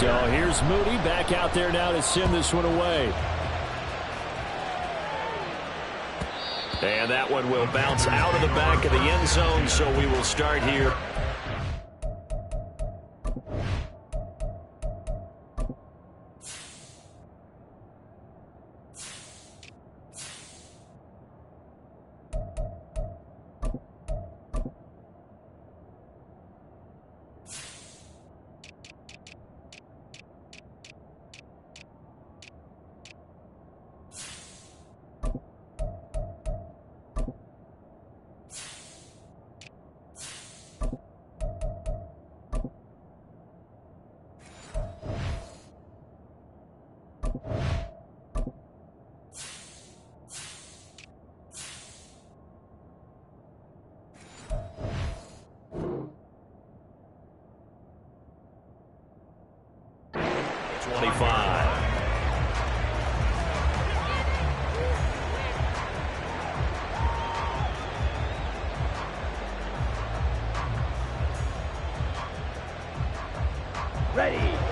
So here's Moody back out there now to send this one away. And that one will bounce out of the back of the end zone, so we will start here.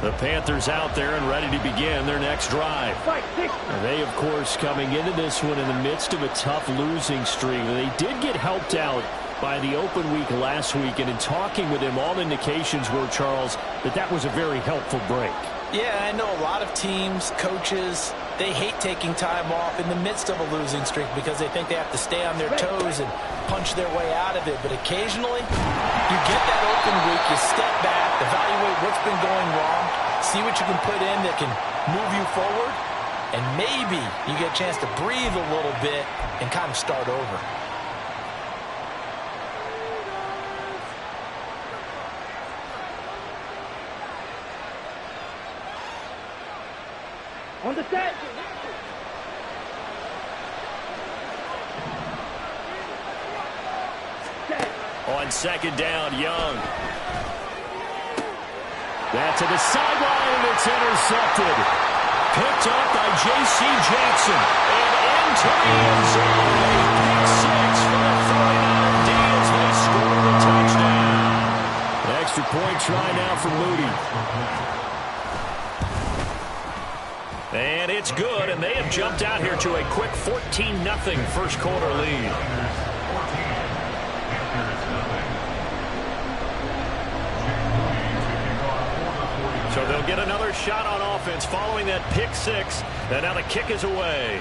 The Panthers out there and ready to begin their next drive. They, of course, coming into this one in the midst of a tough losing streak. They did get helped out by the open week last week, and in talking with him, all indications were, Charles, that was a very helpful break. Yeah, I know a lot of teams, coaches, they hate taking time off in the midst of a losing streak because they think they have to stay on their toes and punch their way out of it. But occasionally, you get that open week, you step back, evaluate what's been going wrong, see what you can put in that can move you forward, and maybe you get a chance to breathe a little bit and kind of start over. On the set. On second down, Young. That to the sideline, and it's intercepted. Picked up by J.C. Jackson. And into the end zone. Pick six for the 49 D's. They score the touchdown. An extra point try now for Moody. And it's good, and they have jumped out here to a quick 14-0 first quarter lead. So they'll get another shot on offense following that pick six, and now the kick is away.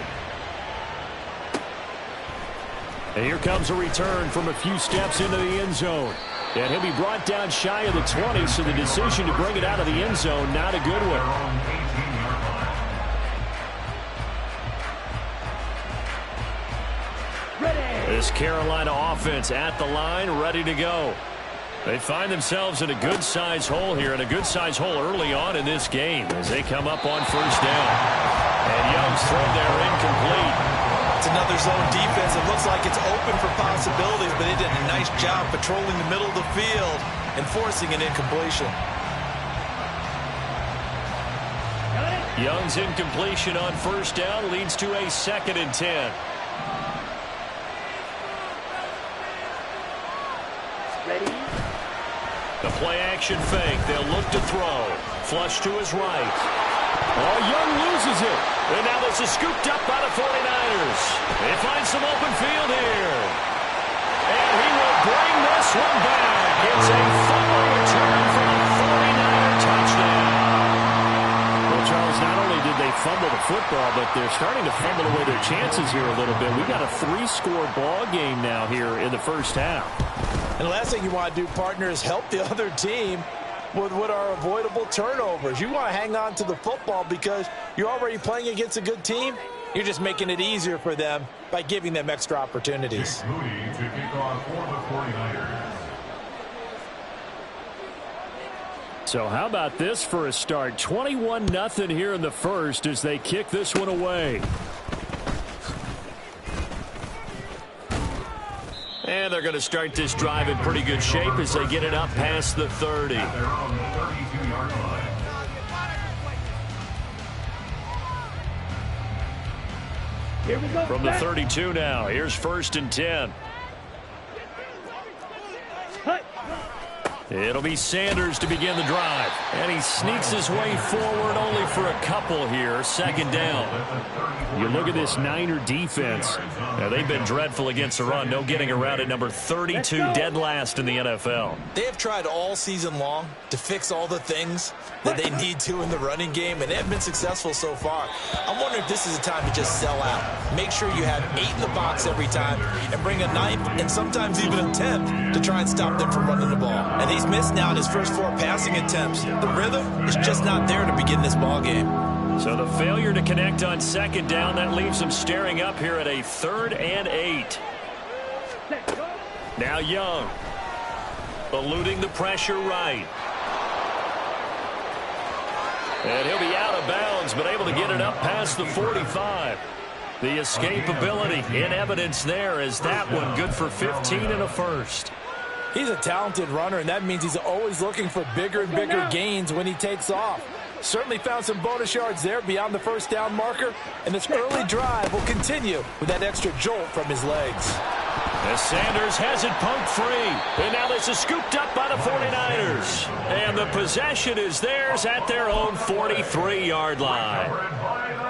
And here comes a return from a few steps into the end zone. And he'll be brought down shy of the 20, so the decision to bring it out of the end zone, not a good one. This Carolina offense at the line, ready to go. They find themselves in a good-sized hole here, and a good-sized hole early on in this game as they come up on first down. And Young's throw there incomplete. It's another zone defense. It looks like it's open for possibilities, but they did a nice job patrolling the middle of the field and forcing an incompletion. Young's incompletion on first down leads to a 2nd and 10. Ready? The play-action fake. They'll look to throw. Flush to his right. Oh, Young loses it. And now this is scooped up by the 49ers. They find some open field here. And he will bring this one back. It's a fumble return for a 49er touchdown. Well, Charles, not only did they fumble the football, but they're starting to fumble away their chances here a little bit. We got a 3-score ball game now here in the first half. And the last thing you want to do, partner, is help the other team with what are avoidable turnovers. You want to hang on to the football because you're already playing against a good team. You're just making it easier for them by giving them extra opportunities. So how about this for a start? 21-0 here in the first as they kick this one away. And they're going to start this drive in pretty good shape as they get it up past the 30. Here we go. From the 32 now, here's 1st and 10. It'll be Sanders to begin the drive. And he sneaks his way forward only for a couple here. Second down. You look at this Niner defense. Now, they've been dreadful against the run. No getting around at number 32, dead last in the NFL. They have tried all season long to fix all the things that they need to in the running game, and they have been successful so far. I'm wondering if this is a time to just sell out. Make sure you have 8 in the box every time and bring a 9th and sometimes even a 10th to try and stop them from running the ball. And he's missed now in his first 4 passing attempts. The rhythm is just not there to begin this ball game. So the failure to connect on second down, that leaves him staring up here at a 3rd and 8. Now Young, eluding the pressure right. And he'll be out of bounds, but able to get it up past the 45. The escapability in evidence there, as that one good for 15 and a first. He's a talented runner, and that means he's always looking for bigger and bigger gains when he takes off. Certainly found some bonus yards there beyond the first down marker, and this early drive will continue with that extra jolt from his legs. As Sanders has it pumped free, and now this is scooped up by the 49ers. And the possession is theirs at their own 43-yard line.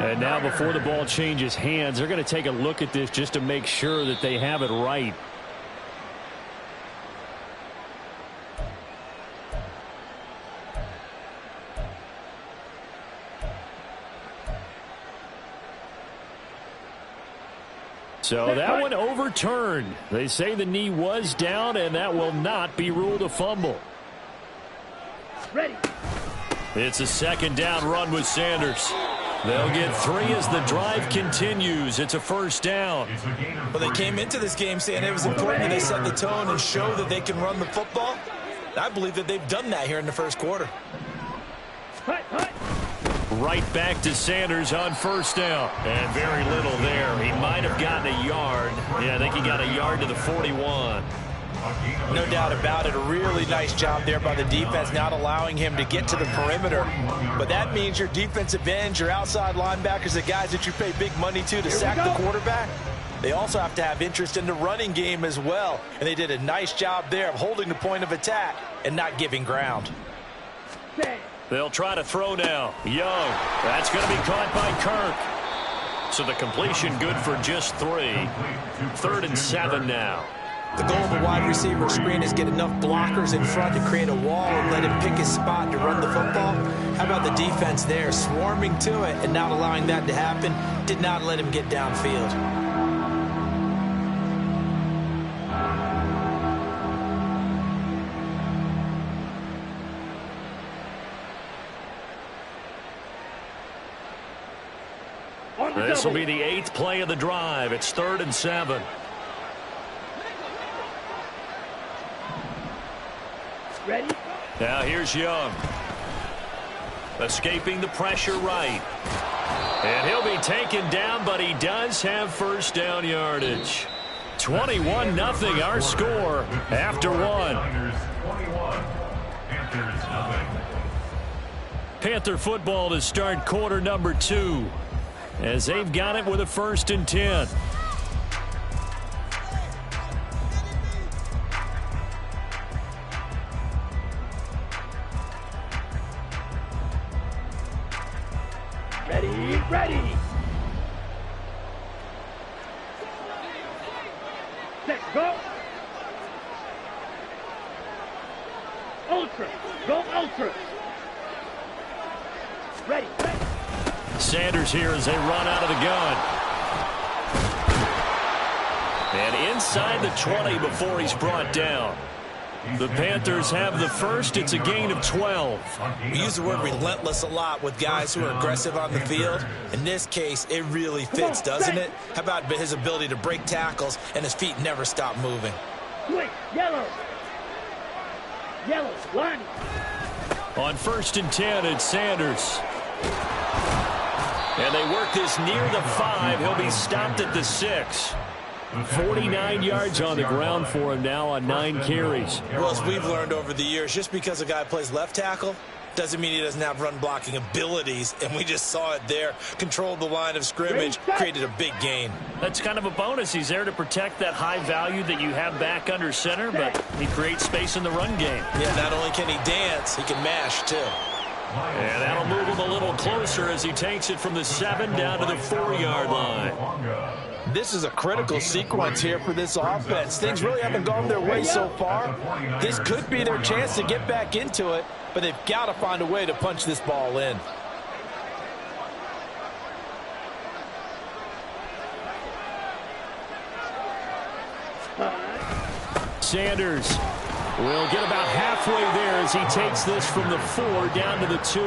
And now before the ball changes hands, they're going to take a look at this just to make sure that they have it right. So that one overturned. They say the knee was down, and that will not be ruled a fumble. Ready. It's a second down run with Sanders. They'll get 3 as the drive continues. It's a first down. Well, they came into this game saying it was important that they set the tone and show that they can run the football. I believe that they've done that here in the first quarter. Right back to Sanders on first down. And very little there. He might have gotten a yard. Yeah, I think he got a yard to the 41. No doubt about it. A really nice job there by the defense, not allowing him to get to the perimeter. But that means your defensive ends, your outside linebackers, the guys that you pay big money to sack the quarterback, they also have to have interest in the running game as well. And they did a nice job there of holding the point of attack and not giving ground. They'll try to throw now. Young. That's going to be caught by Kirk. So the completion good for just 3. 3rd and 7 now. The goal of a wide receiver screen is get enough blockers in front to create a wall and let him pick his spot to run the football. How about the defense there, swarming to it and not allowing that to happen? Did not let him get downfield. This will be the 8th play of the drive. It's 3rd and 7. Ready. Now here's Young. Escaping the pressure right. And he'll be taken down, but he does have first down yardage. 21-0 our score after 1. Panther football to start quarter number 2. As they've got it with a 1st and 10. Ready, ready. Set, go. Ultra, go ultra. Ready, ready. Sanders here as they run out of the gun. And inside the 20 before he's brought down. The Panthers have the first. It's a gain of 12. We use the word relentless a lot with guys who are aggressive on the field. In this case, it really fits, doesn't it? How about his ability to break tackles and his feet never stop moving? Switch, yellow. Yellow, line. On 1st and 10, it's Sanders. And they work this near the 5. He'll be stopped at the 6. 49 yards on the ground for him now on 9 carries. Well, as we've learned over the years, just because a guy plays left tackle doesn't mean he doesn't have run-blocking abilities, and we just saw it there. Controlled the line of scrimmage, created a big gain. That's kind of a bonus. He's there to protect that high value that you have back under center, but he creates space in the run game. Yeah, not only can he dance, he can mash, too. And that'll move him a little closer as he takes it from the 7 down to the 4-yard line. This is a critical sequence here for this offense. Things really haven't gone their way so far. This could be their chance to get back into it, but they've got to find a way to punch this ball in. Sanders will get about halfway there as he takes this from the 4 down to the 2.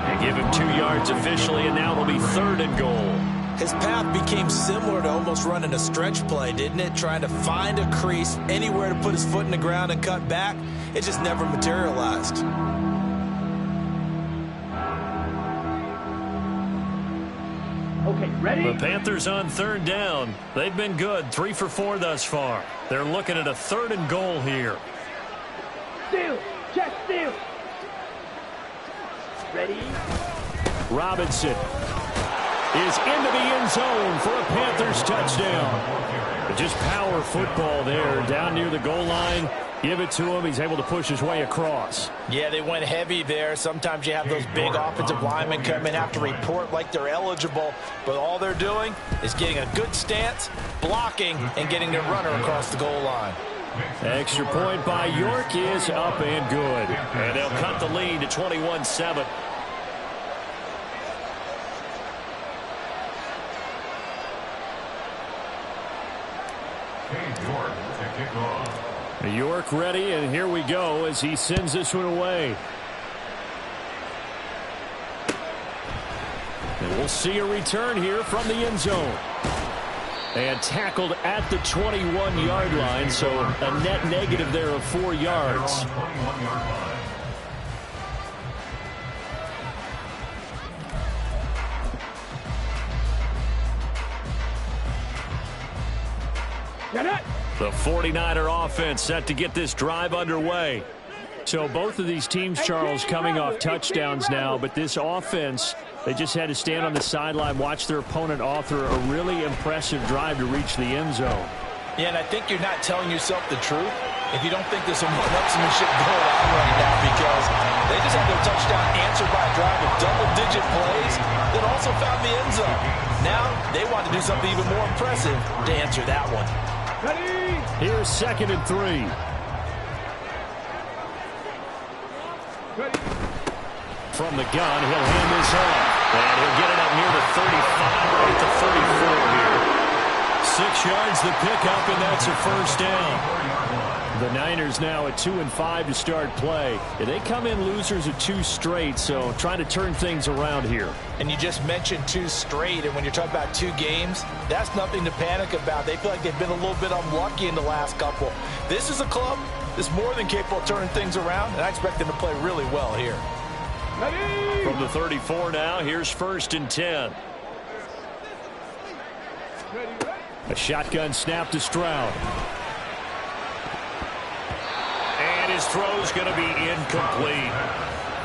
They give him 2 yards officially, and now it'll be 3rd and goal. His path became similar to almost running a stretch play, didn't it? Trying to find a crease, anywhere to put his foot in the ground and cut back. It just never materialized. Okay, ready? The Panthers on 3rd down. They've been good, 3 for 4 thus far. They're looking at a 3rd and goal here. Steal. Check steal. Ready? Robinson is into the end zone for a Panthers touchdown. Just power football there down near the goal line. Give it to him. He's able to push his way across. Yeah, they went heavy there. Sometimes you have those big offensive linemen come in, have to report like they're eligible, but all they're doing is getting a good stance, blocking, and getting their runner across the goal line. Extra point by York is up and good. And they'll cut the lead to 21-7. York ready, and here we go as he sends this one away. And we'll see a return here from the end zone. And tackled at the 21-yard line, so a net negative there of 4 yards. The 49er offense set to get this drive underway. So both of these teams, Charles, coming off touchdowns now, but this offense, they just had to stand on the sideline, watch their opponent author a really impressive drive to reach the end zone. Yeah, and I think you're not telling yourself the truth if you don't think there's some one-upsmanship going on right now, because they just had their touchdown answered by a drive of double-digit plays that also found the end zone. Now they want to do something even more impressive to answer that one. Here's 2nd and 3. From the gun, he'll hand this off. And he'll get it up near the 35, right at the 34 here. 6 yards the pickup, and that's a 1st down. The Niners now at 2-5 to start play. They come in losers of 2 straight, so trying to turn things around here. And you just mentioned 2 straight, and when you're talking about 2 games, that's nothing to panic about. They feel like they've been a little bit unlucky in the last couple. This is a club that's more than capable of turning things around, and I expect them to play really well here. Ready? From the 34 now, here's 1st and 10. A shotgun snap to Stroud. And his throw's going to be incomplete.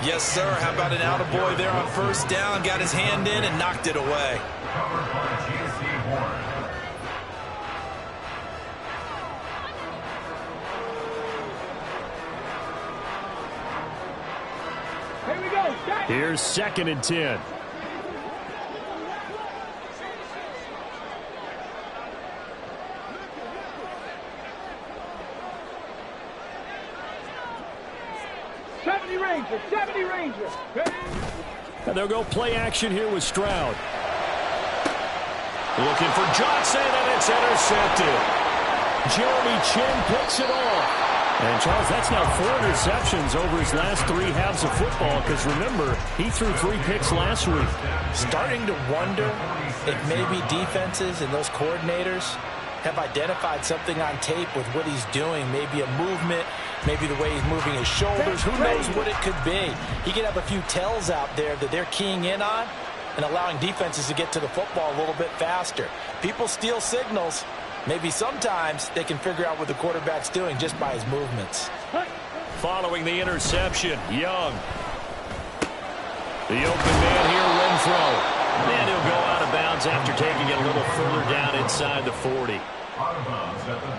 Yes, sir. How about an attaboy there on 1st down? Got his hand in and knocked it away. Here we go. Here's 2nd and 10. Ranger, 70 Ranger. And they'll go play action here with Stroud. Looking for Johnson, and it's intercepted. Jeremy Chin picks it off. And, Charles, that's now 4 interceptions over his last 3 halves of football, because, remember, he threw 3 picks last week. Starting to wonder if maybe defenses and those coordinators have identified something on tape with what he's doing, maybe a movement, maybe the way he's moving his shoulders. Who knows what it could be? He could have a few tells out there that they're keying in on and allowing defenses to get to the football a little bit faster. People steal signals. Maybe sometimes they can figure out what the quarterback's doing just by his movements. Following the interception, Young. The open man here, Renfro. And he'll go out of bounds after taking it a little further down inside the 40.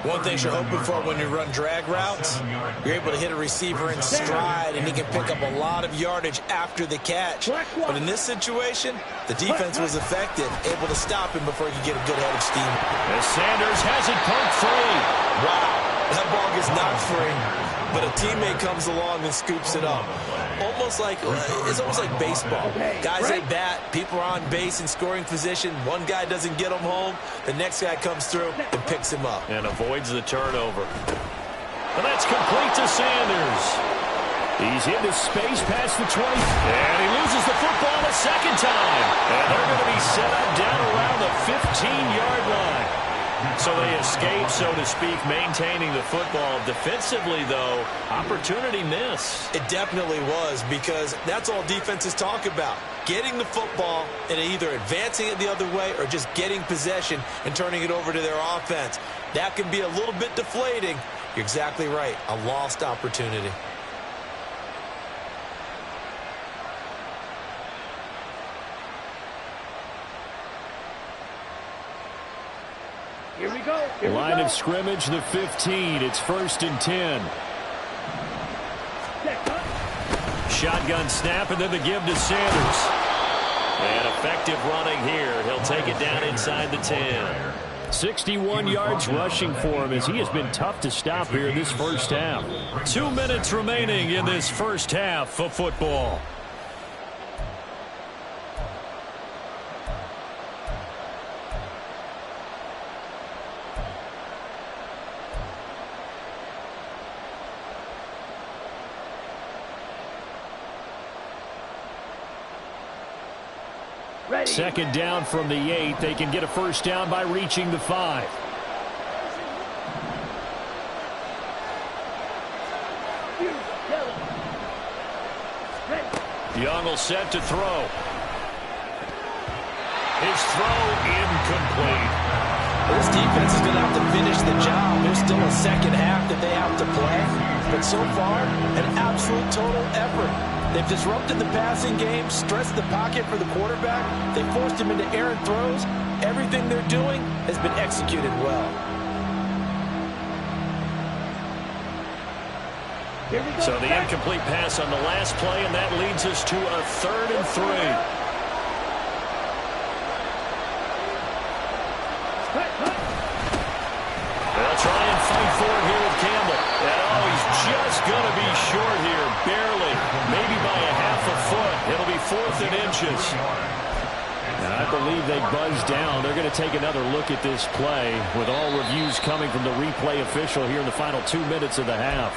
One thing you're hoping for when you run drag routes, you're able to hit a receiver in stride, and he can pick up a lot of yardage after the catch. But in this situation, the defense was effective, able to stop him before he could get a good head of steam. As Sanders has it pumped free. Wow, that ball gets knocked free, but a teammate comes along and scoops it up. It's almost like baseball. Guys at bat, people are on base in scoring position. One guy doesn't get him home. The next guy comes through and picks him up. And avoids the turnover. And that's complete to Sanders. He's into space past the 20. And he loses the football a second time. And they're going to be set up down around the 15-yard line. So they escape, so to speak, maintaining the football. Defensively, though, opportunity miss. It definitely was, because that's all defenses talk about. Getting the football and either advancing it the other way or just getting possession and turning it over to their offense. That can be a little bit deflating. You're exactly right. A lost opportunity. Here we go. Line of scrimmage, the 15. It's 1st and 10. Shotgun snap, and then the give to Sanders. And effective running here. He'll take it down inside the 10. 61 yards rushing for him, as he has been tough to stop here in this first half. 2 minutes remaining in this first half of football. Second down from the 8. They can get a first down by reaching the 5. Young will set to throw. His throw incomplete. This defense is going to have to finish the job. There's still a second half that they have to play. But so far, an absolute total effort. They've disrupted the passing game, stressed the pocket for the quarterback. They forced him into errant throws. Everything they're doing has been executed well. So the incomplete pass on the last play, and that leads us to a 3rd and 3. They'll try and fight for it here with Campbell. And he's just going to be short here, barely, maybe by a half a foot. It'll be 4th and inches. And I believe they buzzed down. They're going to take another look at this play, with all reviews coming from the replay official here in the final 2 minutes of the half.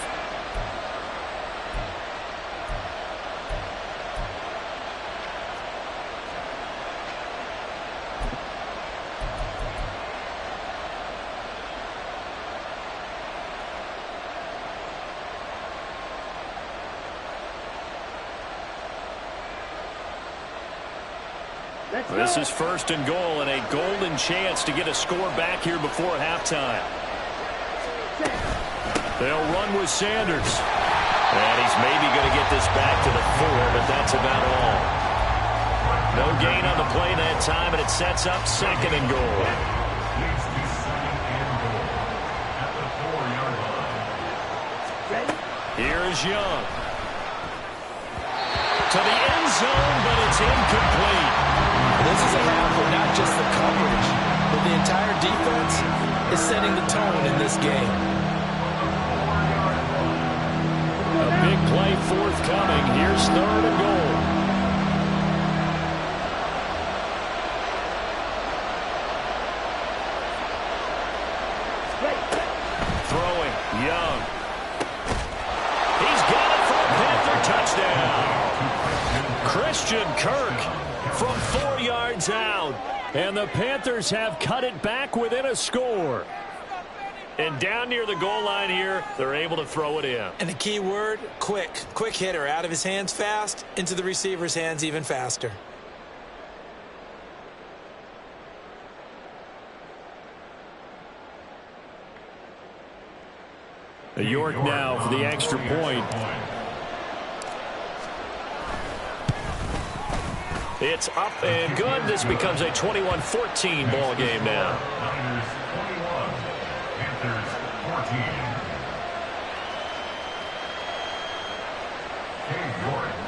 This is 1st and goal, and a golden chance to get a score back here before halftime. They'll run with Sanders. And he's maybe going to get this back to the 4, but that's about all. No gain on the play that time, and it sets up 2nd and goal. Here's Young. To the end zone, but it's incomplete. This is a half where not just the coverage, but the entire defense is setting the tone in this game. A big play forthcoming. Here's 3rd and goal. Throwing, Young. He's got it for a Panther touchdown. Christian Kirk from 4 yards out. And the Panthers have cut it back within a score. And down near the goal line here, they're able to throw it in. And the key word, quick. Quick hitter. Out of his hands fast, into the receiver's hands even faster. York now for the extra point. It's up and good. This becomes a 21-14 ball game now. Niners 21, Panthers 14.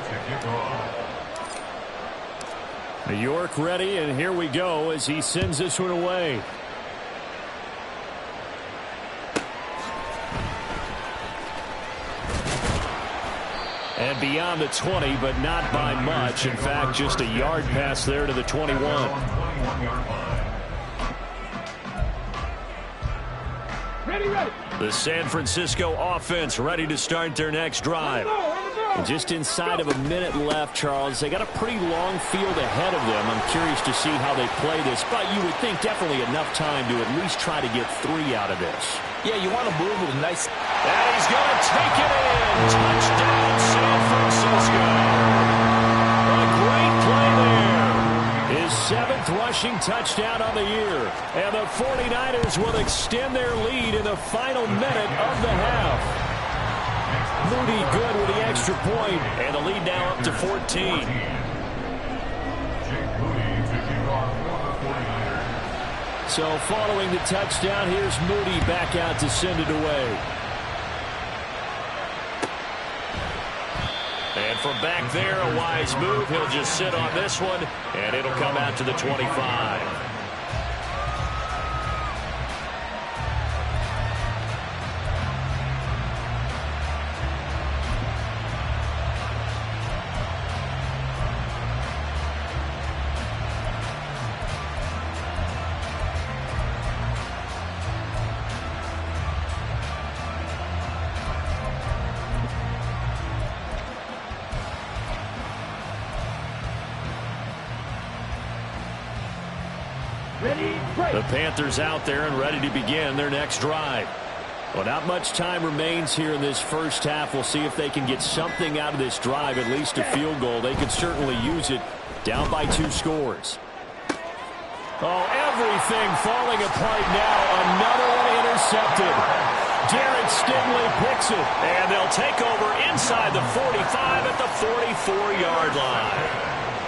To kick off. New York ready, and here we go as he sends this one away. And beyond the 20, but not by much. In fact, just a yard pass there to the 21. Ready, ready. The San Francisco offense ready to start their next drive. And just inside of a minute left, Charles. They got a pretty long field ahead of them. I'm curious to see how they play this, but you would think definitely enough time to at least try to get 3 out of this. Yeah, you want to move with a nice... And he's going to take it in. Touchdown, San Francisco. A great play there. His 7th rushing touchdown on the year. And the 49ers will extend their lead in the final minute of the half. Moody good with the extra point, and the lead now up to 14. So following the touchdown, here's Moody back out to send it away. And from back there, a wise move. He'll just sit on this one, and it'll come out to the 25. The Panthers out there and ready to begin their next drive. Well, not much time remains here in this first half. We'll see if they can get something out of this drive, at least a field goal. They could certainly use it, down by 2 scores. Oh, everything falling apart now. Another one intercepted. Derek Stingley picks it, and they'll take over inside the 45 at the 44-yard line.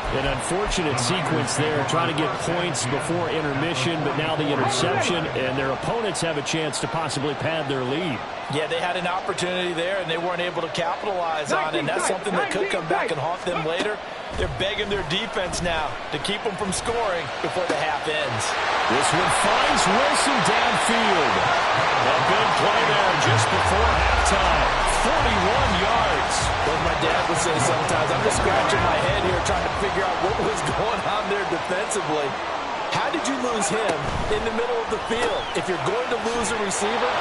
An unfortunate sequence there, trying to get points before intermission, but now the interception, and their opponents have a chance to possibly pad their lead. Yeah, they had an opportunity there, and they weren't able to capitalize on it, and that's something that could come back and haunt them later. They're begging their defense now to keep them from scoring before the half ends. This one finds Wilson downfield. A big play there just before halftime. 41 yards. What my dad would say sometimes, I'm just scratching my head here trying to figure out what was going on there defensively. How did you lose him in the middle of the field? If you're going to lose a receiver,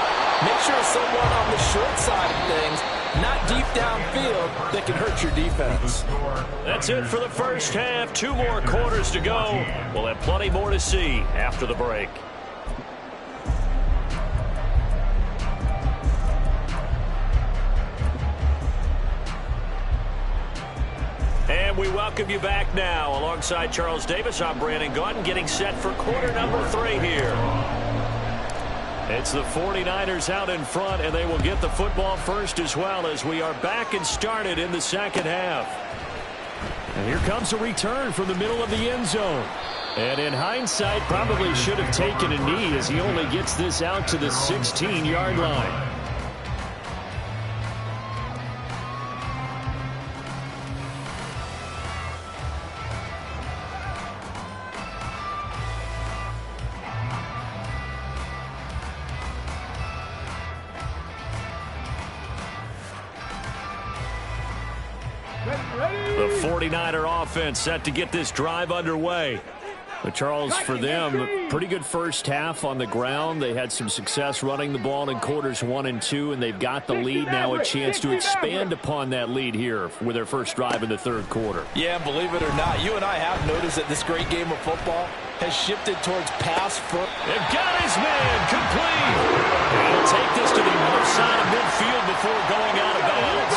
make sure it's someone on the short side of things, not deep downfield, that can hurt your defense. That's it for the first half. 2 more quarters to go. We'll have plenty more to see after the break. And we welcome you back now. Alongside Charles Davis, I'm Brandon Gaudin, getting set for quarter number 3 here. It's the 49ers out in front, and they will get the football first as well, as we are back and started in the second half. And here comes a return from the middle of the end zone. And in hindsight, probably should have taken a knee, as he only gets this out to the 16-yard line. The 49er offense set to get this drive underway. But Charles, for them, a pretty good first half on the ground. They had some success running the ball in quarters 1 and 2, and they've got the lead now, a chance to expand upon that lead here with their first drive in the third quarter. Yeah, and believe it or not, you and I have noticed that this great game of football has shifted towards pass foot. They've got his man complete. He'll take this to the other side of midfield before going out of bounds.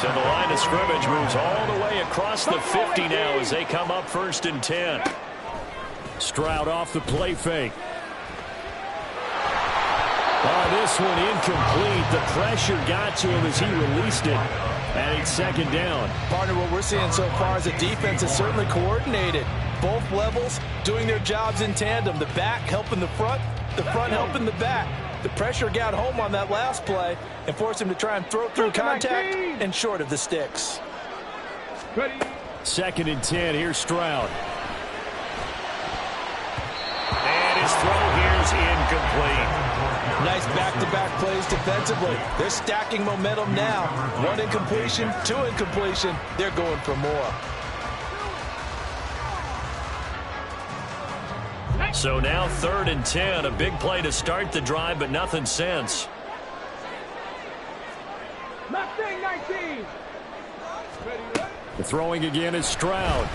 So the line of scrimmage moves all the way across the 50 now as they come up 1st and 10. Stroud off the play fake. Oh, this one incomplete. The pressure got to him as he released it. And it's second down. Partner, what we're seeing so far is the defense is certainly coordinated. Both levels doing their jobs in tandem. The back helping the front helping the back. The pressure got home on that last play and forced him to try and throw through contact and short of the sticks. Ready. Second and 10. Here's Stroud. And his throw here is incomplete. Nice back-to-back plays defensively. They're stacking momentum now. 1 incompletion, 2 incompletion. They're going for more. So now 3rd and 10. A big play to start the drive, but nothing since. Mustang 19. The throwing again is Stroud.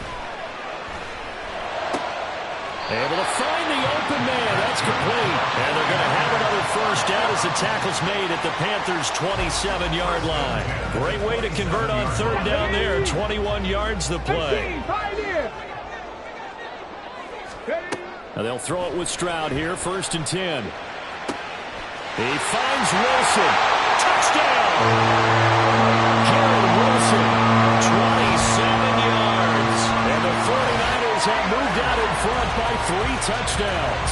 Able to find the open man. That's complete. And they're going to have another first down as the tackle's made at the Panthers' 27-yard line. Great way to convert on 3rd down there. 21 yards the play. Now they'll throw it with Stroud here. 1st and 10. He finds Wilson. Touchdown! Garrett Wilson, 27 yards. And the 49ers have moved out in front by 3 touchdowns.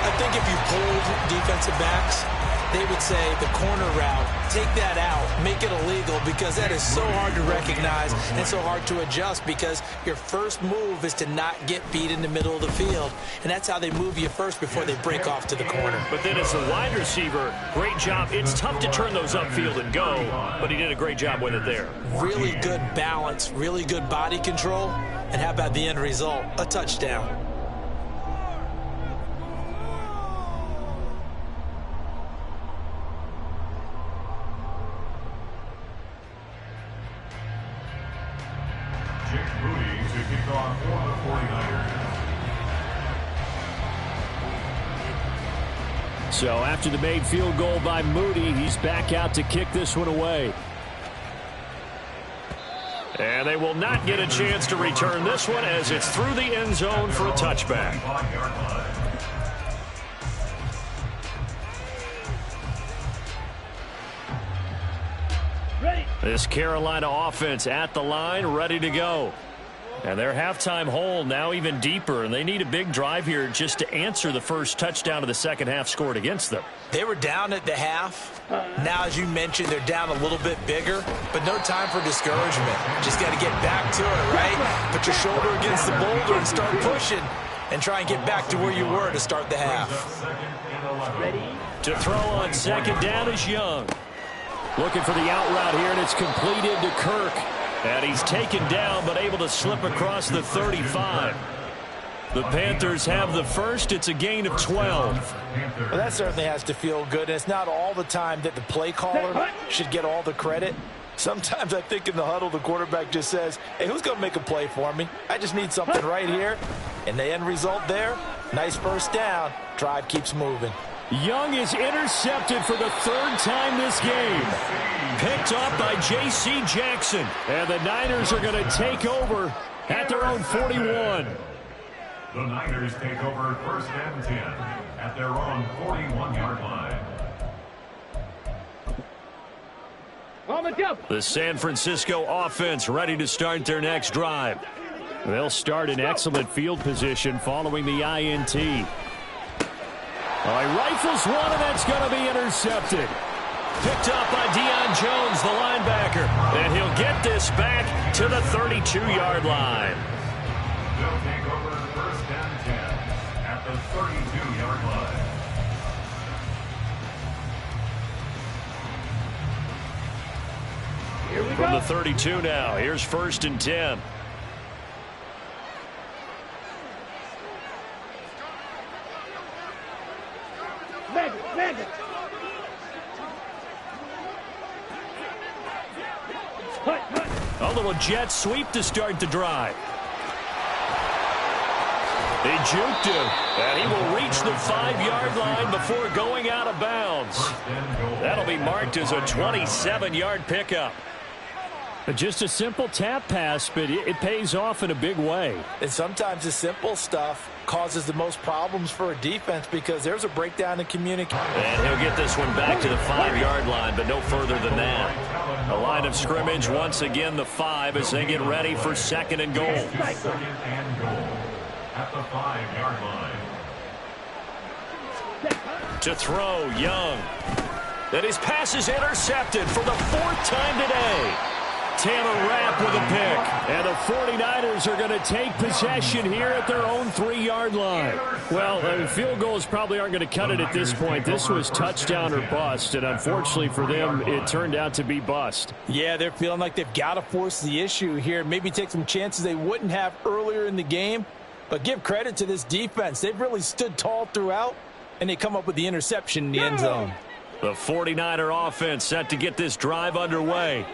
I think if you pulled defensive backs, they would say the corner route, take that out, make it illegal, because that is so hard to recognize and so hard to adjust, because your first move is to not get beat in the middle of the field, and that's how they move you first before they break off to the corner. But then as a wide receiver, great job. It's tough to turn those upfield and go, but he did a great job with it there. Really good balance, really good body control, and how about the end result? A touchdown. So after the made field goal by Moody, he's back out to kick this one away. And they will not get a chance to return this one as it's through the end zone for a touchback. This Carolina offense at the line, ready to go. And their halftime hole now even deeper, and they need a big drive here just to answer the first touchdown of the second half scored against them. They were down at the half. Now, as you mentioned, they're down a little bit bigger, but no time for discouragement. Just got to get back to it, right? Put your shoulder against the boulder and start pushing and try and get back to where you were to start the half. To throw on second down is Young. Looking for the out route here, and it's completed to Kirk. And he's taken down, but able to slip across the 35. The Panthers have the first. It's a gain of 12. Well, that certainly has to feel good. And it's not all the time that the play caller should get all the credit. Sometimes I think in the huddle, the quarterback just says, hey, who's going to make a play for me? I just need something right here. And the end result there, nice first down. Drive keeps moving. Young is intercepted for the 3rd time this game. Picked off by J.C. Jackson. And the Niners are going to take over at their own 41. The Niners take over 1st and 10 at their own 41-yard line. The San Francisco offense ready to start their next drive. They'll start in excellent field position following the INT. He rifles one, and that's going to be intercepted. Picked up by Deion Jones, the linebacker. And he'll get this back to the 32-yard line. They'll take over 1st and 10 at the 32-yard line. Here we From go. the 32 now, here's 1st and 10. Madden. A little jet sweep to start the drive. He juked him, and he will reach the 5-yard line before going out of bounds. That'll be marked as a 27-yard pickup. Just a simple tap pass, but it pays off in a big way. And sometimes the simple stuff causes the most problems for a defense because there's a breakdown in communication. And he'll get this one back to the 5-yard line, but no further than that. The line of scrimmage, once again, the 5 as they get ready for second and goal. Second and goal at the 5-yard line. To throw, Young. And his pass is intercepted for the 4th time today. Taylor Rapp with a pick. And the 49ers are going to take possession here at their own 3-yard line. Well, field goals probably aren't going to cut it at this point. This was touchdown or bust, and unfortunately for them, it turned out to be bust. Yeah, they're feeling like they've got to force the issue here. Maybe take some chances they wouldn't have earlier in the game. But give credit to this defense. They've really stood tall throughout, and they come up with the interception in the end zone. The 49er offense set to get this drive underway.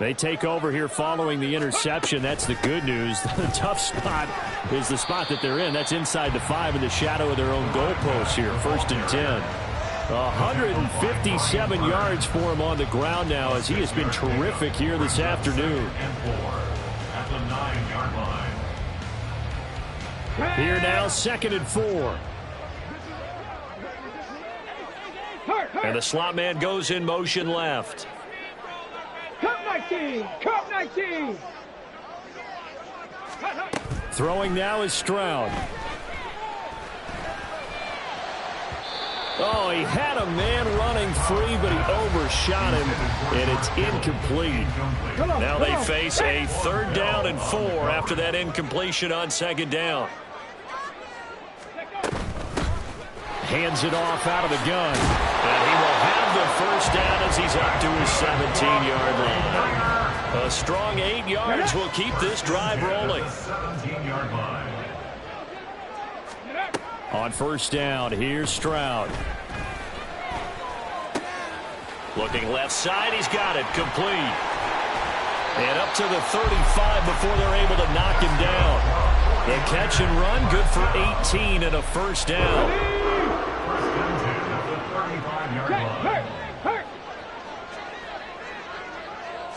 They take over here following the interception. That's the good news. The tough spot is the spot that they're in. That's inside the 5 in the shadow of their own goalpost here. 1st and 10. 157 yards for him on the ground now as he has been terrific here this afternoon. And 4 at the 9-yard line. Here now, 2nd and 4. And the slot man goes in motion left. Cup 19! Cup 19! Throwing now is Stroud. Oh, he had a man running free, but he overshot him, and it's incomplete. Now they face a 3rd down and 4 after that incompletion on 2nd down. Hands it off out of the gun. And he will have the 1st down as he's up to his 17-yard line. A strong 8 yards will keep this drive rolling. 17-yard line. On 1st down, here's Stroud. Looking left side, he's got it, complete. And up to the 35 before they're able to knock him down. The catch and run, good for 18 and a 1st down.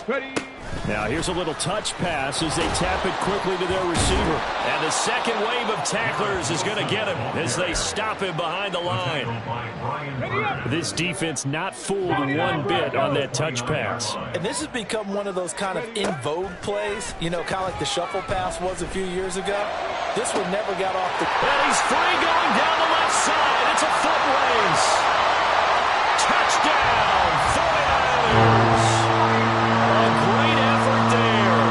Ready. Now here's a little touch pass as they tap it quickly to their receiver. And the second wave of tacklers is going to get him as they stop him behind the line. This defense not fooled one bit on that touch pass. And this has become one of those kind of in vogue plays, you know, kind of like the shuffle pass was a few years ago. This one never got off the... And he's free going down the left side. It's a foot race. Touchdown, 49ers. A great effort there.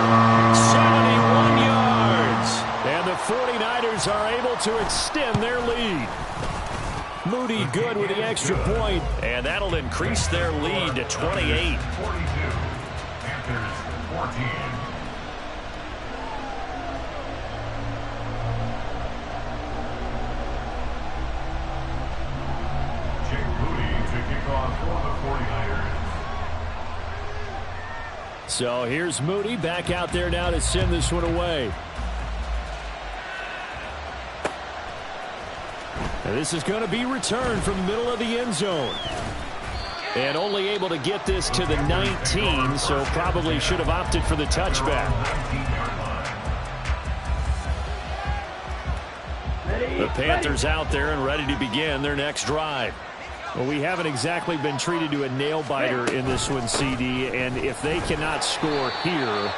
71 yards. And the 49ers are able to extend their lead. Moody good with the extra point. And that'll increase their lead to 28. 42. Panthers 14. So here's Moody back out there now to send this one away. And this is going to be returned from the middle of the end zone. And only able to get this to the 19, so probably should have opted for the touchback. The Panthers out there and ready to begin their next drive. Well, we haven't exactly been treated to a nail-biter in this one, CD, and if they cannot score here,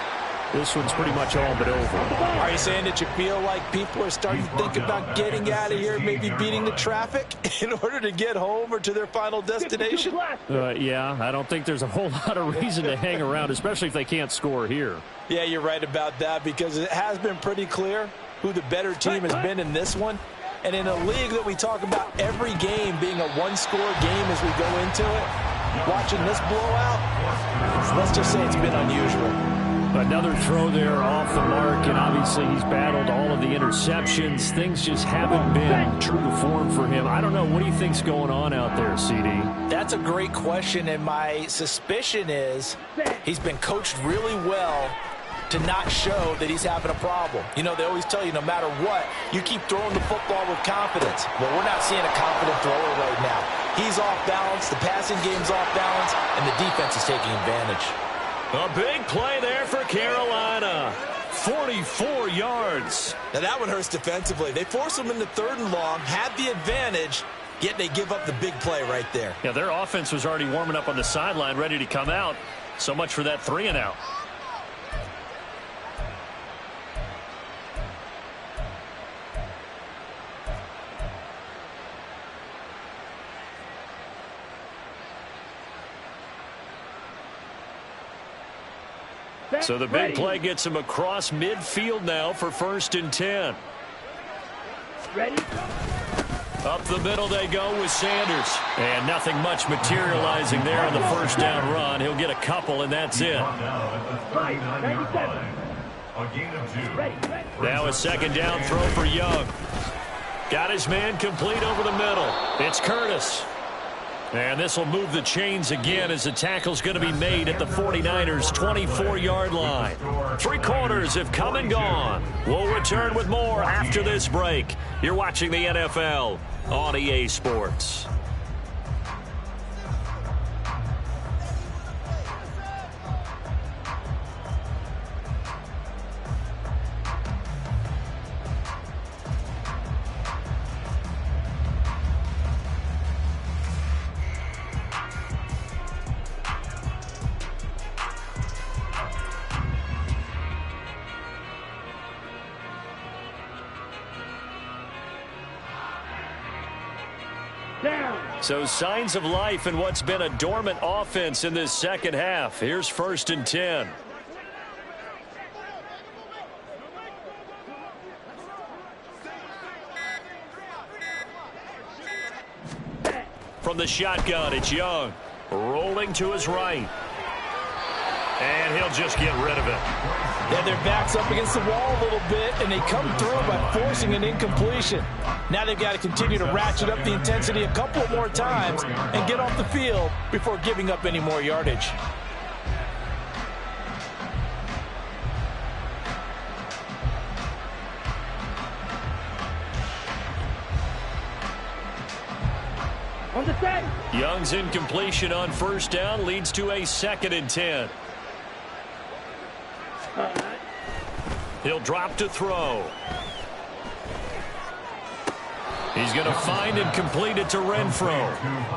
this one's pretty much all but over. Are you saying that you feel like people are starting to think about getting out of here, maybe beating the traffic in order to get home or to their final destination? Yeah, I don't think there's a whole lot of reason to hang around, especially if they can't score here. Yeah, you're right about that because it has been pretty clear who the better team has been in this one. And in a league that we talk about every game being a one-score game as we go into it, watching this blowout, let's just say it's been unusual. Another throw there off the mark, and obviously he's battled all of the interceptions. Things just haven't been true to form for him. I don't know. What do you think's going on out there, CD? That's a great question, and my suspicion is he's been coached really well to not show that he's having a problem. You know, they always tell you no matter what, you keep throwing the football with confidence. Well, we're not seeing a confident thrower right now. He's off balance, the passing game's off balance, and the defense is taking advantage. A big play there for Carolina. 44 yards. Now that one hurts defensively. They force them into 3rd and long, had the advantage, yet they give up the big play right there. Yeah, their offense was already warming up on the sideline, ready to come out. So much for that 3 and out. So the big play gets him across midfield now for 1st and 10. Ready? Up the middle they go with Sanders. And nothing much materializing there on the 1st down run. He'll get a couple, and that's it. Now a 2nd down throw for Young. Got his man complete over the middle. It's Curtis. And this will move the chains again as the tackle's going to be made at the 49ers' 24-yard line. 3 quarters have come and gone. We'll return with more after this break. You're watching the NFL on EA Sports. So signs of life in what's been a dormant offense in this 2nd half. Here's 1st and 10. From the shotgun, it's Young. Rolling to his right. And he'll just get rid of it. Yeah, their back's up against the wall a little bit, and they come through by forcing an incompletion. Now they've got to continue to ratchet up the intensity a couple more times and get off the field before giving up any more yardage. On the set. Young's incompletion on 1st down leads to a 2nd and 10. He'll drop to throw. He's going to find and complete it to Renfro.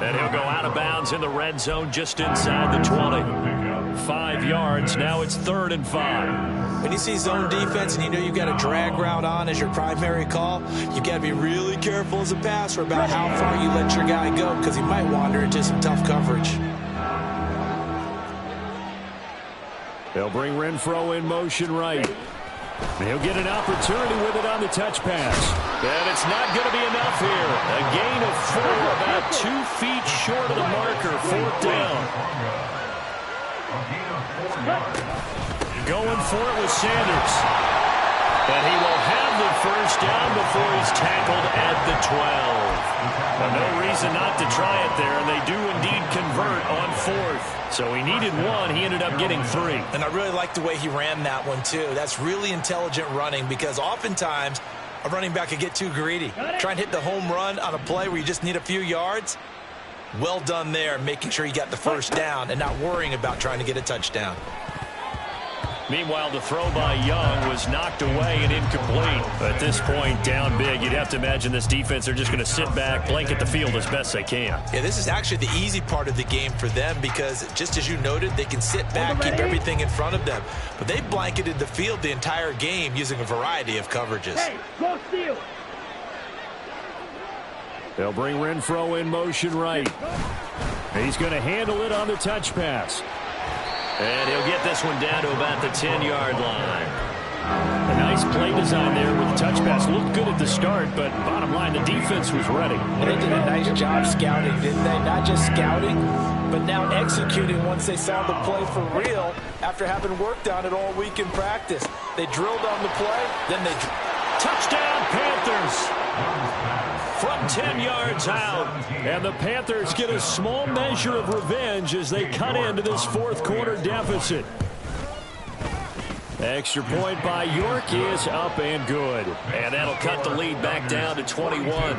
And he'll go out of bounds in the red zone just inside the 20. 5 yards. Now it's 3rd and 5. When you see zone defense and you know you've got a drag route on as your primary call, you've got to be really careful as a passer about how far you let your guy go because he might wander into some tough coverage. They'll bring Renfro in motion right. He'll get an opportunity with it on the touch pass. And it's not going to be enough here. A gain of 4, about 2 feet short of the marker. 4th down. Going for it with Sanders. And he will have the 1st down before he's tackled at the 12. No reason not to try it there, and they do indeed convert on 4th. So he needed 1. He ended up getting 3. And I really like the way he ran that one, too. That's really intelligent running because oftentimes a running back could get too greedy. Try and hit the home run on a play where you just need a few yards. Well done there, making sure you got the 1st down and not worrying about trying to get a touchdown. Meanwhile, the throw by Young was knocked away and incomplete. At this point, down big, you'd have to imagine this defense, they're just going to sit back, blanket the field as best they can. Yeah, this is actually the easy part of the game for them because, just as you noted, they can sit back, keep everything in front of them. But they blanketed the field the entire game using a variety of coverages. Hey, go steal. They'll bring Renfro in motion right. He's going to handle it on the touch pass. And he'll get this one down to about the 10-yard line. A nice play design there with the touch pass. Looked good at the start, but bottom line, the defense was ready. And they did a nice job scouting, didn't they? Not just scouting, but now executing once they saw the play for real after having worked on it all week in practice. They drilled on the play, then they... Touchdown, Panthers! From 10 yards out, and the Panthers get a small measure of revenge as they cut into this 4th quarter deficit. Extra point by York is up and good. And that'll cut the lead back down to 21.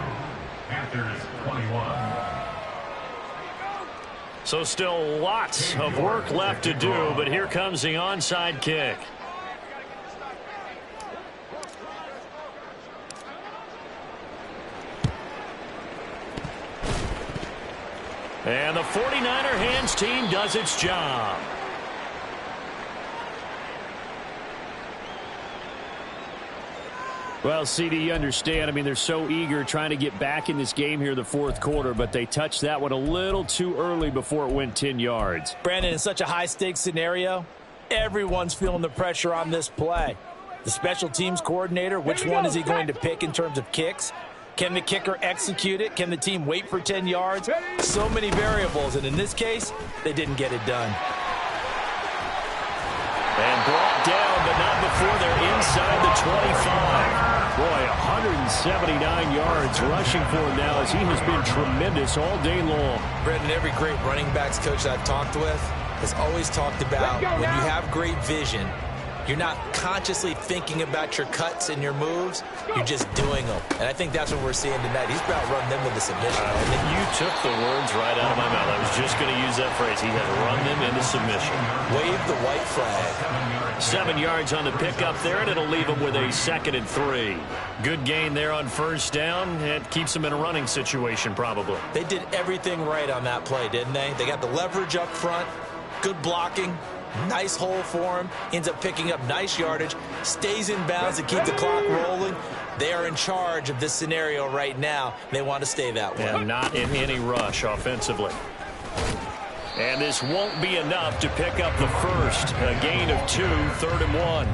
Panthers 21. So still lots of work left to do, but here comes the onside kick. And the 49er hands team does its job. Well, CD, you understand. I mean, they're so eager trying to get back in this game here in the fourth quarter, but they touched that one a little too early before it went 10 yards. Brandon, in such a high-stakes scenario, everyone's feeling the pressure on this play. The special teams coordinator, which one is he going to pick in terms of kicks? Can the kicker execute it? Can the team wait for 10 yards? So many variables, and in this case, they didn't get it done. And brought down, but not before they're inside the 25. Boy, 179 yards rushing for him now as he has been tremendous all day long. Brendan, every great running backs coach I've talked with has always talked about when you have great vision, you're not consciously thinking about your cuts and your moves. You're just doing them. And I think that's what we're seeing tonight. He's about running them into submission. You took the words right out of my mouth. I was just going to use that phrase. He had run them into submission. Wave the white flag. 7 yards on the pickup there, and it'll leave him with a 2nd and 3. Good gain there on first down. It keeps him in a running situation probably. They did everything right on that play, didn't they? They got the leverage up front, good blocking, nice hole for him, ends up picking up nice yardage, stays in bounds to keep the clock rolling. They are in charge of this scenario right now. They want to stay that way. And not in any rush offensively. And this won't be enough to pick up the first. A gain of 2, 3rd and 1.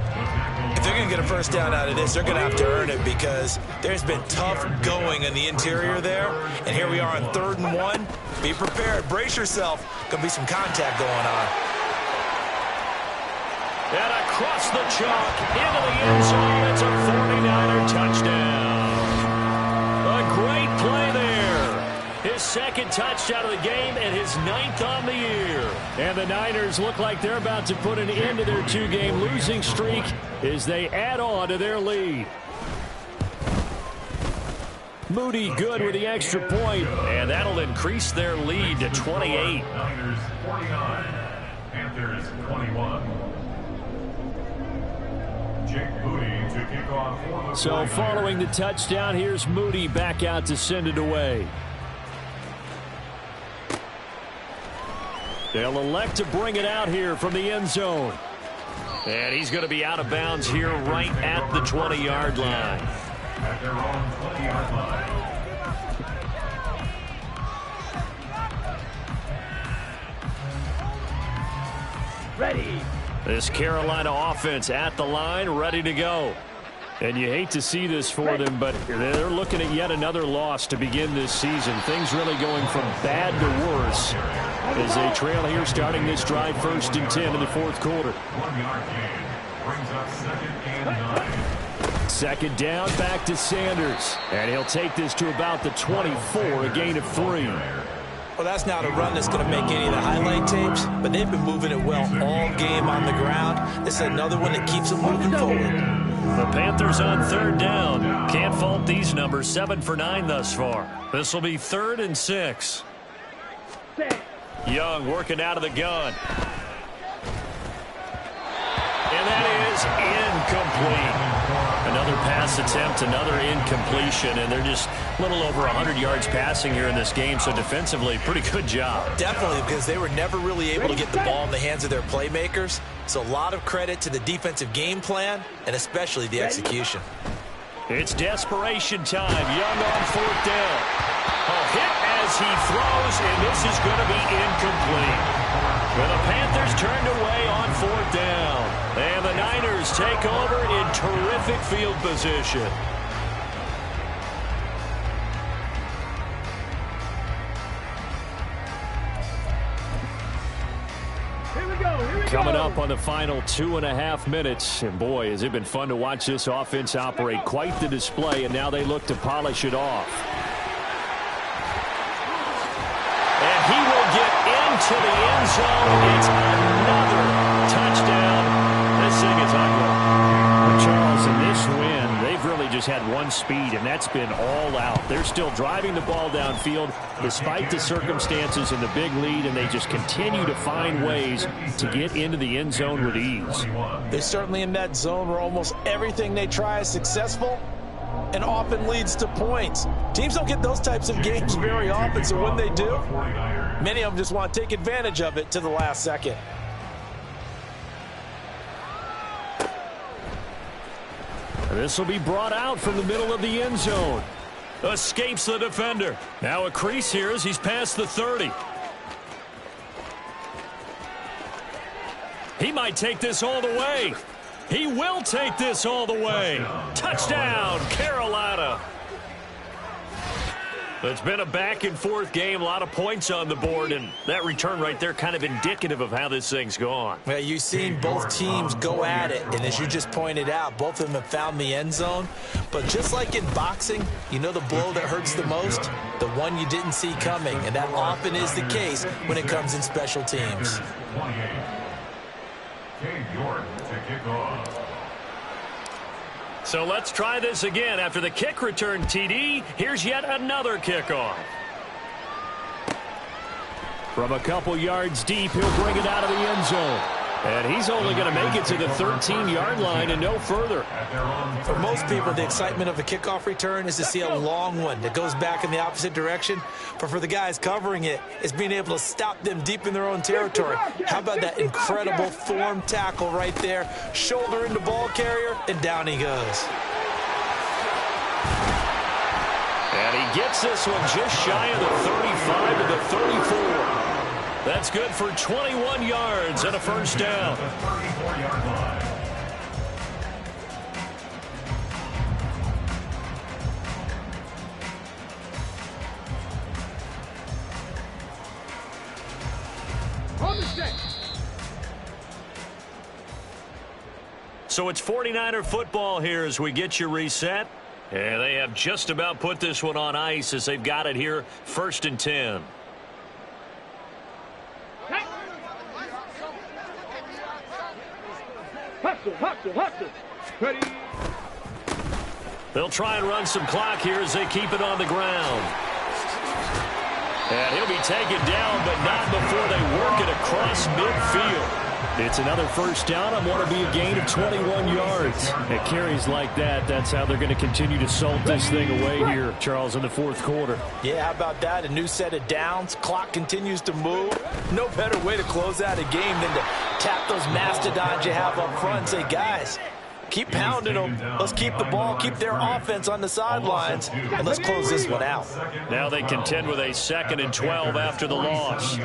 If they're going to get a first down out of this, they're going to have to earn it because there's been tough going in the interior there. And here we are on 3rd and 1. Be prepared. Brace yourself. Going to be some contact going on. And across the chalk, into the end zone, it's a 49er touchdown. A great play there. His 2nd touchdown of the game and his 9th on the year. And the Niners look like they're about to put an end to their 2-game losing streak as they add on to their lead. Moody good with the extra point. And that'll increase their lead to 28. Niners 49, Panthers 21. To kick off for the so following the touchdown, here's Moody back out to send it away. They'll elect to bring it out here from the end zone. And he's going to be out of bounds here right at the 20-yard line. At their own 20-yard line. Ready. This Carolina offense at the line, ready to go. And you hate to see this for them, but they're looking at yet another loss to begin this season. Things really going from bad to worse as they trail here starting this drive 1st and 10 in the 4th quarter. 1-yard gain brings up 2nd and 9. 2nd down, back to Sanders. And he'll take this to about the 24, a gain of 3. Well, that's not a run that's going to make any of the highlight tapes, but they've been moving it well all game on the ground. This is another one that keeps them moving forward. The Panthers on 3rd down. Can't fault these numbers. 7 for 9 thus far. This will be 3rd and 6. Young working out of the gun. And that is incomplete. Another pass attempt, another incompletion, and they're just a little over 100 yards passing here in this game, so defensively, pretty good job. Definitely, because they were never really able to get the ball in the hands of their playmakers, so a lot of credit to the defensive game plan, and especially the execution. It's desperation time. Young on 4th down. A hit as he throws, and this is going to be incomplete. Well, the Panthers turned away on 4th down. And the Niners take over in terrific field position. Coming up on the final 2.5 minutes. And boy, has it been fun to watch this offense operate. Quite the display, and now they look to polish it off. And he will get into the end zone. It's another touchdown. This thing is ugly. Charles, in this win, they've really just had one speed, and that's been all out. They're still driving the ball downfield despite the circumstances and the big lead, and they just continue to find ways to get into the end zone with ease. They're certainly in that zone where almost everything they try is successful and often leads to points. Teams don't get those types of games very often, so when they do, many of them just want to take advantage of it to the last second. This will be brought out from the middle of the end zone. Escapes the defender. Now a crease here as he's past the 30. He might take this all the way. He will take this all the way. Touchdown, Carolina. It's been a back-and-forth game, a lot of points on the board, and that return right there kind of indicative of how this thing's gone. Well, you've seen both teams go at it, and as you just pointed out, both of them have found the end zone. But just like in boxing, you know the blow that hurts the most? The one you didn't see coming, and that often is the case when it comes in special teams. 28. Cade York to kick off. So let's try this again. After the kick return, TD, here's yet another kickoff. From a couple yards deep, he'll bring it out of the end zone. And he's only going to make it to the 13-yard line and no further. For most people, the excitement of a kickoff return is to see a long one that goes back in the opposite direction. But for the guys covering it, it's being able to stop them deep in their own territory. How about that incredible form tackle right there? Shoulder into ball carrier, and down he goes. And he gets this one just shy of the 35 to the 34. That's good for 21 yards and a first down. The 34-yard line. On the set. So it's 49er football here as we get you reset. And they have just about put this one on ice as they've got it here, 1st and 10. Hustle, hustle, hustle. Ready. They'll try and run some clock here as they keep it on the ground. And he'll be taken down, but not before they work it across midfield. It's another first down on what will be a gain of 21 yards. At carries like that, that's how they're going to continue to salt this thing away here, Charles, in the 4th quarter. Yeah, how about that? A new set of downs. Clock continues to move. No better way to close out a game than to tap those mastodons you have up front and say, guys, keep pounding them. Let's keep the ball, keep their offense on the sidelines, and let's close this one out. Now they contend with a 2nd and 12 after the loss.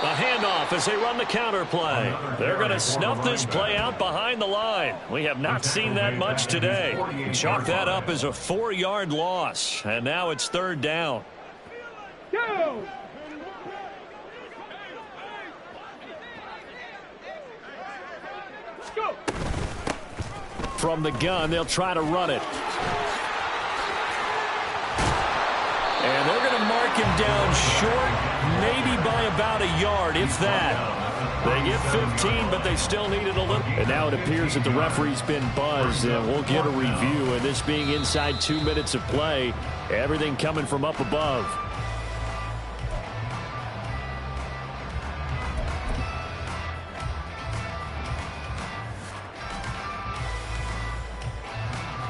A handoff as they run the counter play. They're going to snuff this play out behind the line. We have not seen that much today. Chalk that up as a 4-yard loss. And now it's 3rd down. Go! Go! From the gun, they'll try to run it. And they're going to mark him down short, maybe by about a yard, if that. They get 15, but they still need it a little. And now it appears that the referee's been buzzed, and we'll get a review. And this being inside 2 minutes of play, everything coming from up above.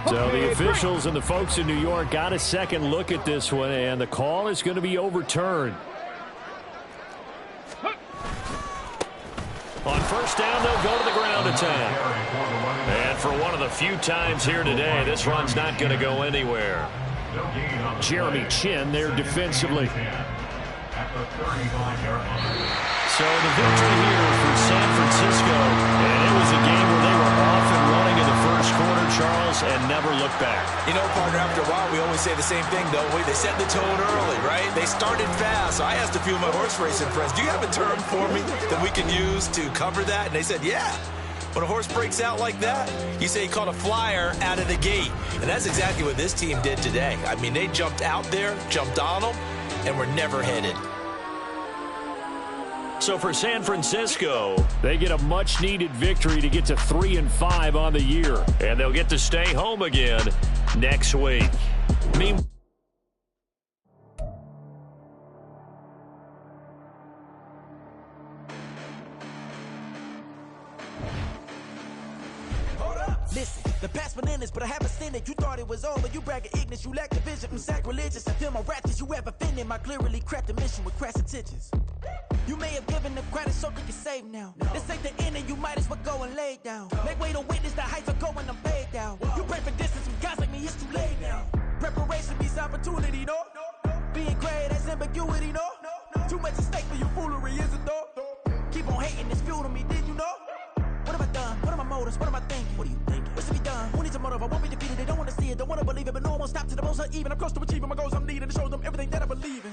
So the officials and the folks in New York got a second look at this one, and the call is going to be overturned. On first down, they'll go to the ground attack. And for one of the few times here today, this run's not going to go anywhere. Jeremy Chin there defensively. So the victory here for San Francisco, and it was a game where they were off and running in the first quarter, Charles, and never looked back. You know, partner, after a while, we always say the same thing, don't we? They set the tone early, right? They started fast. So I asked a few of my horse racing friends, do you have a term for me that we can use to cover that? And they said, yeah. When a horse breaks out like that, you say he caught a flyer out of the gate. And that's exactly what this team did today. I mean, they jumped out there, jumped on them, and were never headed. So for San Francisco, they get a much-needed victory to get to 3-5 on the year. And they'll get to stay home again next week. Listen, the past bananas, but I haven't seen it. You thought it was over, you bragging ignorance, you lack the vision from sacrilegious. I feel my raptors, you ever offended my clearly crafted mission with crass intentions. You may have given them credit so you can save now. This ain't the end and you might as well go and lay down. Make way to witness the heights are going, I'm paid down. You pray for distance with guys like me, it's too late now. Preparation beats opportunity, no? Being great, that's ambiguity, no? Too much at stake for your foolery, is it though? Keep on hating, it's fuel to me, did you know? What have I done? What are my motives? What am I thinking? What are you thinking? What's to be done? Who needs a motive? I won't be defeated. They don't want to see it, don't want to believe it, but no one won't stop to the most uneven. I'm close to achieving my goals. I'm needing to show them everything that I believe in.